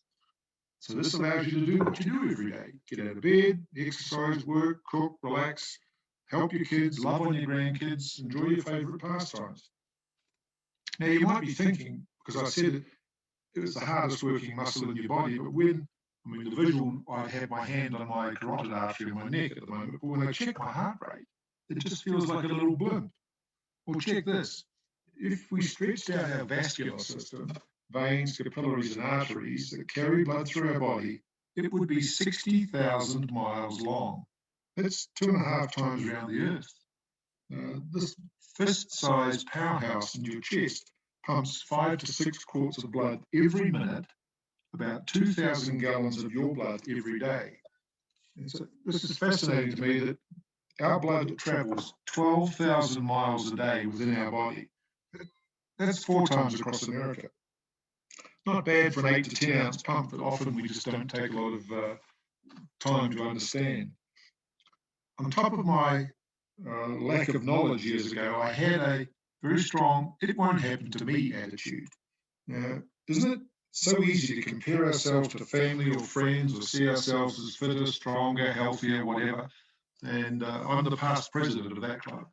So this allows you to do what you do every day. Get out of bed, exercise, work, cook, relax, help your kids, love on your grandkids, enjoy your favourite pastimes. Now you might be thinking, because I said it was the hardest working muscle in your body, but the visual, I have my hand on my carotid artery in my neck at the moment, but when I check my heart rate, it just feels like a little blimp. Well, check this. If we stretched out our vascular system, veins, capillaries, and arteries that carry blood through our body, it would be 60,000 miles long. That's 2.5 times around the Earth. This fist-sized powerhouse in your chest pumps 5 to 6 quarts of blood every minute, about 2,000 gallons of your blood every day. And so this is fascinating to me that our blood travels 12,000 miles a day within our body. That's 4 times across America. Not bad for an 8 to 10 ounce pump that often we just don't take a lot of time to understand. On top of my lack of knowledge years ago, I had a very strong, it won't happen to me attitude. Now, isn't it so easy to compare ourselves to family or friends or see ourselves as fitter, stronger, healthier, whatever? And I'm the past president of that club.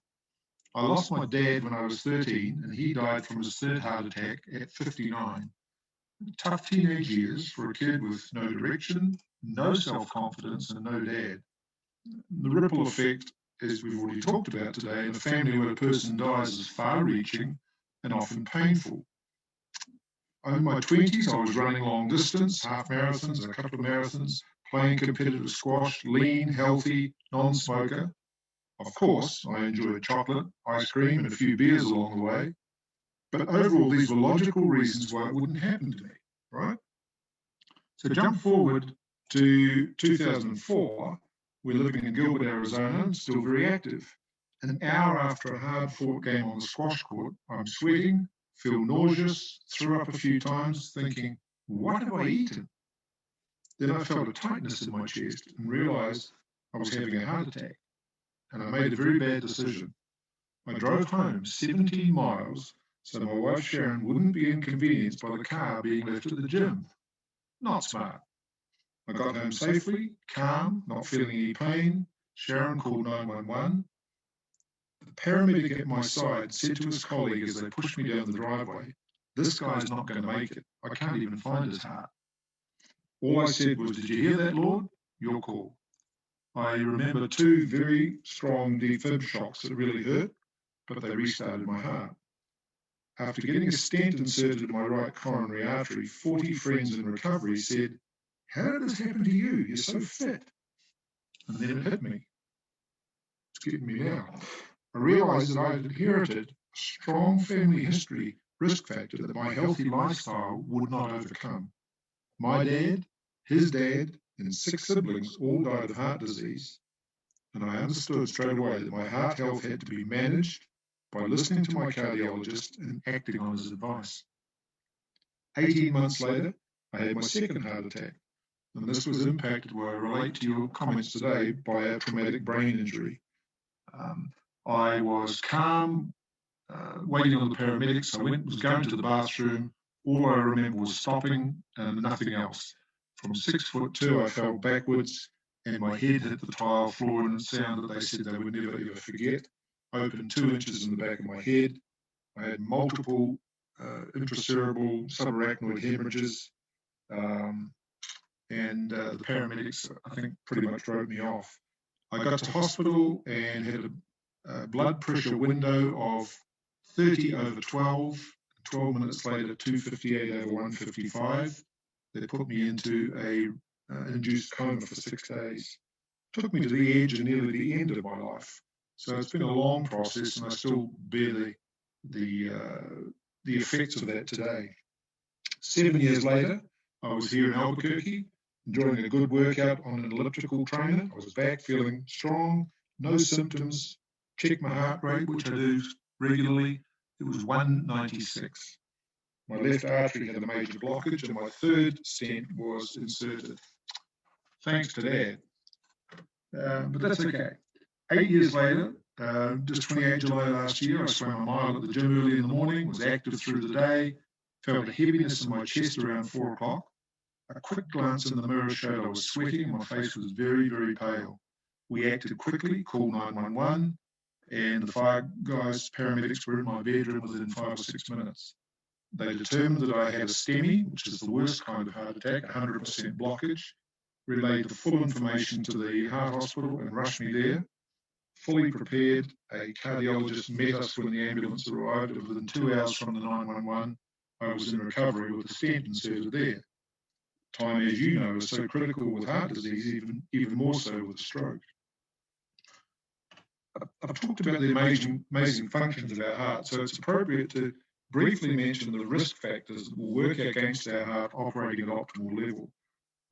I lost my dad when I was 13, and he died from his 3rd heart attack at 59. Tough teenage years for a kid with no direction, no self-confidence, and no dad. The ripple effect, as we've already talked about today, in a family where a person dies is far-reaching and often painful. In my 20s, I was running long distance, half marathons, and a couple of marathons, playing competitive squash, lean, healthy, non-smoker. Of course, I enjoyed chocolate, ice cream, and a few beers along the way. But overall, these were logical reasons why it wouldn't happen to me, right? So jump forward to 2004. We're living in Gilbert, Arizona, and still very active. An hour after a hard-fought game on the squash court, I'm sweating, feel nauseous, threw up a few times, thinking, what have I eaten? Then I felt a tightness in my chest and realized I was having a heart attack. And I made a very bad decision. I drove home 17 miles so my wife Sharon wouldn't be inconvenienced by the car being left at the gym. Not smart. I got home safely, calm, not feeling any pain. Sharon called 911. The paramedic at my side said to his colleague as they pushed me down the driveway, "This guy's not going to make it. I can't even find his heart." All I said was, "Did you hear that, Lord? Your call." I remember 2 very strong defib shocks that really hurt, but they restarted my heart. After getting a stent inserted in my right coronary artery, 40 friends in recovery said, "How did this happen to you? You're so fit." And then it hit me. It's getting me now. I realized that I had inherited a strong family history risk factor that my healthy lifestyle would not overcome. My dad, his dad, and 6 siblings all died of heart disease, and I understood straight away that my heart health had to be managed by listening to my cardiologist and acting on his advice. 18 months later, I had my second heart attack, and this was impacted, where I relate to your comments today, by a traumatic brain injury. I was calm, waiting on the paramedics. I was going to the bathroom. All I remember was stopping and nothing else. From 6'2", I fell backwards and my head hit the tile floor in a sound that they said they would never ever forget. Opened 2 inches in the back of my head. I had multiple intracerebral subarachnoid hemorrhages, and the paramedics, I think, pretty much wrote me off. I got to hospital and had a blood pressure window of 30/12. 12 minutes later, 258/155. They put me into a induced coma for 6 days. Took me to the edge and nearly the end of my life. So it's been a long process, and I still bear the effects of that today. 7 years later, I was here in Albuquerque, enjoying a good workout on an elliptical trainer. I was back feeling strong, no symptoms. Checked my heart rate, which I do regularly. It was 196. My left artery had a major blockage, and my 3rd stent was inserted. Thanks to that. But that's okay. 8 years later, just 28 July last year, I swam a mile at the gym early in the morning, was active through the day, felt a heaviness in my chest around 4 o'clock. A quick glance in the mirror showed I was sweating and my face was very, very pale. We acted quickly, called 911, and the fire guys, paramedics, were in my bedroom within 5 or 6 minutes. They determined that I had a STEMI, which is the worst kind of heart attack, 100% blockage, relayed the full information to the heart hospital and rushed me there. Fully prepared, a cardiologist met us when the ambulance arrived, and within 2 hours from the 911, I was in recovery with a stent inserted there. Time, as you know, is so critical with heart disease, even more so with stroke. I've talked about the amazing functions of our heart, so it's appropriate to briefly mention the risk factors that will work against our heart operating at optimal level.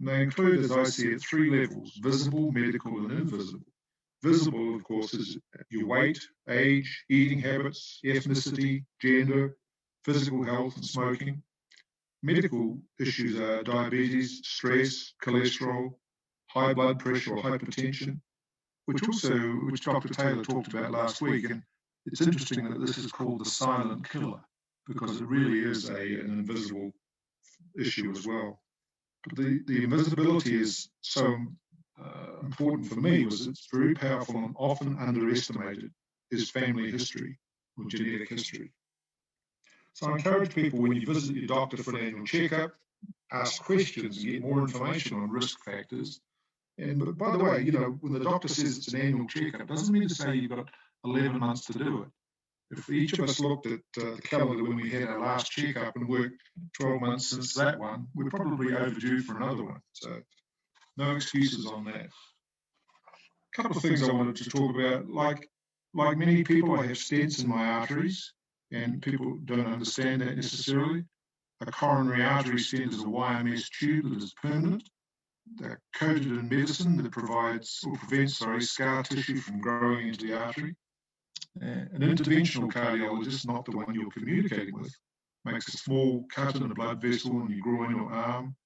And they include, as I see it, 3 levels: visible, medical, and invisible. Visible, of course, is your weight, age, eating habits, ethnicity, gender, physical health, and smoking. Medical issues are diabetes, stress, cholesterol, high blood pressure or hypertension, which Dr. Taylor talked about last week. And it's interesting that this is called the silent killer, because it really is an invisible issue as well. But the invisibility is so important for me, was it's very powerful and often underestimated, is family history or genetic history. So I encourage people, when you visit your doctor for an annual checkup, ask questions and get more information on risk factors. And by the way, when the doctor says it's an annual checkup, it doesn't mean to say you've got 11 months to do it. If each of us looked at the calendar when we had our last checkup and worked 12 months since that one, we're probably overdue for another one. So no excuses on that. A couple of things I wanted to talk about. Like many people, I have stents in my arteries, and people don't understand that necessarily. A coronary artery stent is a YMS tube that is permanent. They're coated in medicine that prevents scar tissue from growing into the artery. An interventional cardiologist, not the one you're communicating with, makes a small cut in a blood vessel in your groin or arm.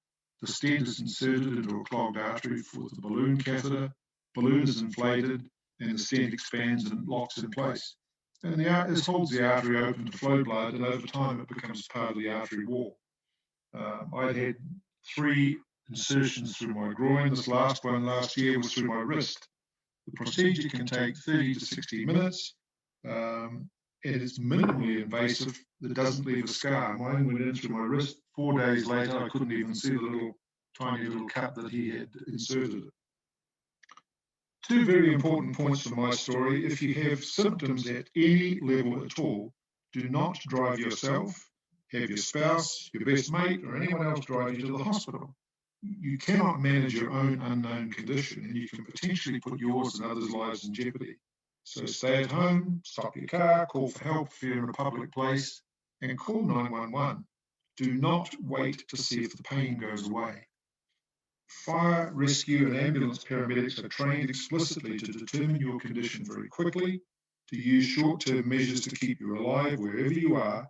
The stent is inserted into a clogged artery with a balloon catheter. Balloon is inflated, and the stent expands and locks in place. And this holds the artery open to flow blood, and over time it becomes part of the artery wall. I'd had 3 insertions through my groin. This last one last year was through my wrist. The procedure can take 30 to 60 minutes. It is minimally invasive. It doesn't leave a scar. Mine went in through my wrist. 4 days later, I couldn't even see the tiny little cut that he had inserted. 2 very important points from my story. If you have symptoms at any level at all, do not drive yourself. Have your spouse, your best mate, or anyone else drive you to the hospital. You cannot manage your own unknown condition, and you can potentially put yours and others' lives in jeopardy. So stay at home, stop your car, call for help if you're in a public place, and call 911. Do not wait to see if the pain goes away. Fire, rescue, and ambulance paramedics are trained explicitly to determine your condition very quickly, to use short-term measures to keep you alive wherever you are,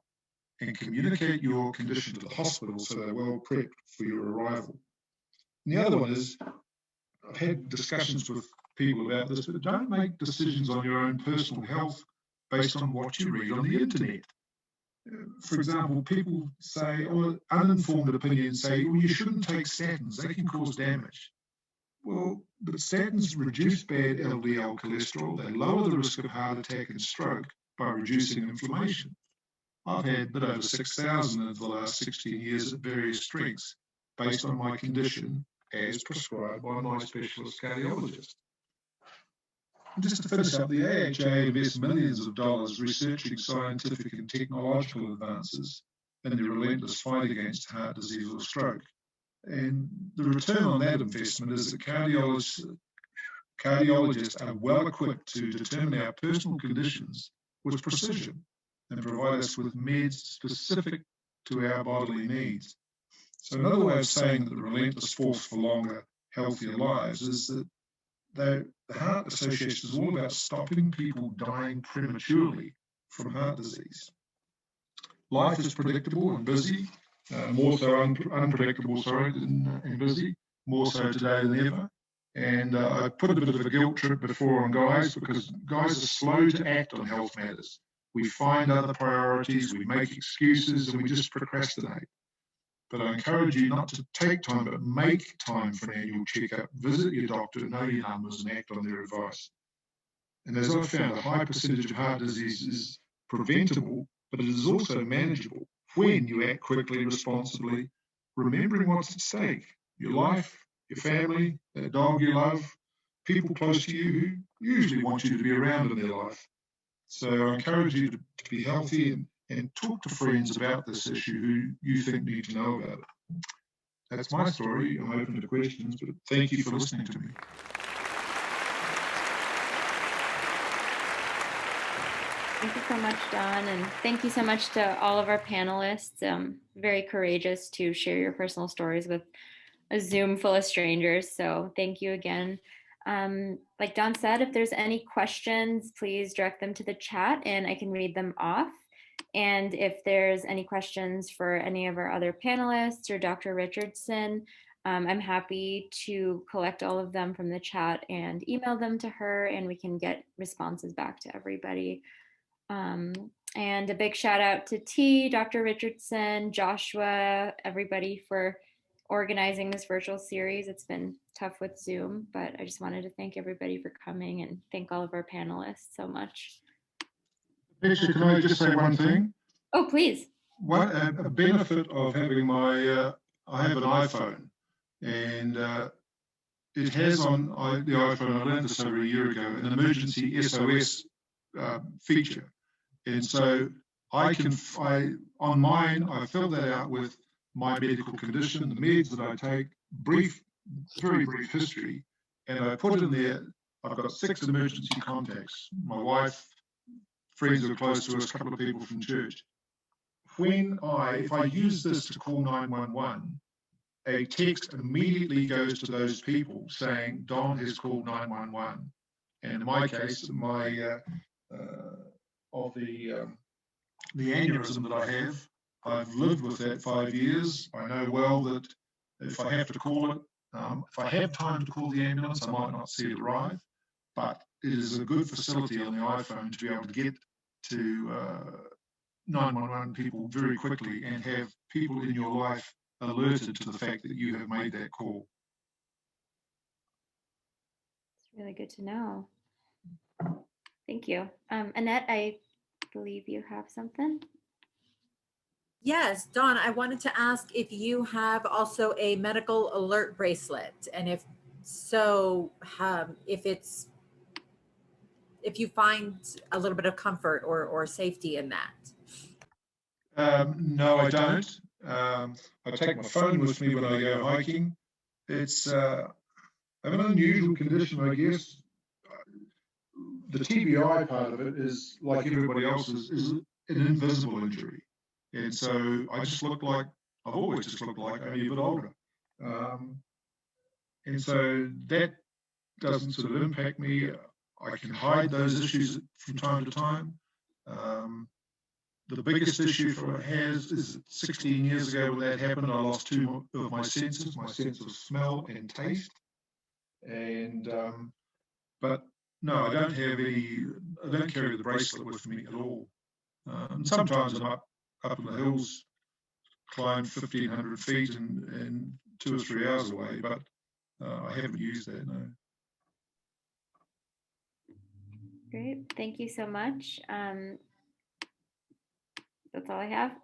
and communicate your condition to the hospital so they're well prepped for your arrival. And the other one is, I've had discussions with people about this, but don't make decisions on your own personal health based on what you read on the internet. For example, people say, or uninformed opinions say, well, you shouldn't take statins, they can cause damage. Well, but statins reduce bad LDL cholesterol, they lower the risk of heart attack and stroke by reducing inflammation. I've had a bit over 6,000 over the last 16 years at various strengths based on my condition as prescribed by my specialist cardiologist. And just to finish up, the AHA invests millions of dollars researching scientific and technological advances in the relentless fight against heart disease or stroke. And the return on that investment is that cardiologists are well equipped to determine our personal conditions with precision and provide us with meds specific to our bodily needs. So another way of saying that the relentless force for longer, healthier lives is that the Heart Association is all about stopping people dying prematurely from heart disease. Life is predictable and busy, more so unpredictable, and busy, more so today than ever. And I put a bit of a guilt trip before on guys because guys are slow to act on health matters. We find other priorities, we make excuses, and we just procrastinate. But I encourage you not to take time, but make time for an annual checkup. Visit your doctor, know your numbers, and act on their advice. And as I've found, a high percentage of heart disease is preventable, but it is also manageable when you act quickly, responsibly, remembering what's at stake: your life, your family, that dog you love, people close to you who usually want you to be around in their life. So I encourage you to be healthy and talk to friends about this issue who you think need to know about it. That's my story. I'm open to questions, but thank you for listening to me. Thank you so much, Don, and thank you so much to all of our panelists. Very courageous to share your personal stories with a Zoom full of strangers, so thank you again. Like Don said, if there's any questions, please direct them to the chat and I can read them off. And if there's any questions for any of our other panelists or Dr. Richardson, I'm happy to collect all of them from the chat and email them to her, and we can get responses back to everybody. And a big shout out to T, Dr. Richardson, Joshua, everybody for organizing this virtual series. It's been tough with Zoom, but I just wanted to thank everybody for coming and thank all of our panelists so much. Actually, can I just say one thing? Oh, please. What a benefit of having my, I have an iPhone, and it has on the iPhone, I learned this over a year ago, an emergency SOS feature. And so on mine, I filled that out with my medical condition, the meds that I take, very brief history, and I put in there, I've got 6 emergency contacts, my wife, friends who are close to us, a couple of people from church. If I use this to call 911, a text immediately goes to those people saying, Don has called 911. And in my case, the aneurysm that I have, I've lived with that 5 years. I know well that if I have to call it, if I have time to call the ambulance, I might not see it arrive, but it is a good facility on the iPhone to be able to get to 911 people very quickly and have people in your life alerted to the fact that you have made that call. It's really good to know. Thank you. Annette, I believe you have something. Yes, Dawn, I wanted to ask if you have also a medical alert bracelet, and if so, if you find a little bit of comfort or safety in that. No, I don't. I take my phone with me when I go hiking. It's I have an unusual condition, I guess. The TBI part of it is, like everybody else's, is an invisible injury. And so I just look like, I've always just looked like, only a bit older. And so that doesn't sort of impact me. I can hide those issues from time to time. The biggest issue for it is 16 years ago when that happened, I lost 2 of my senses, my sense of smell and taste. And, but no, I don't carry the bracelet with me at all. Sometimes I'm up in the hills, climb 1,500 feet and 2 or 3 hours away, but I haven't used that, no. Great, thank you so much. That's all I have.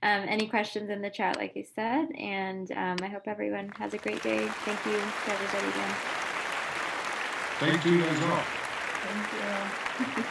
Any questions in the chat, like you said, and I hope everyone has a great day. Thank you to everybody again. Thank you as well. Thank you.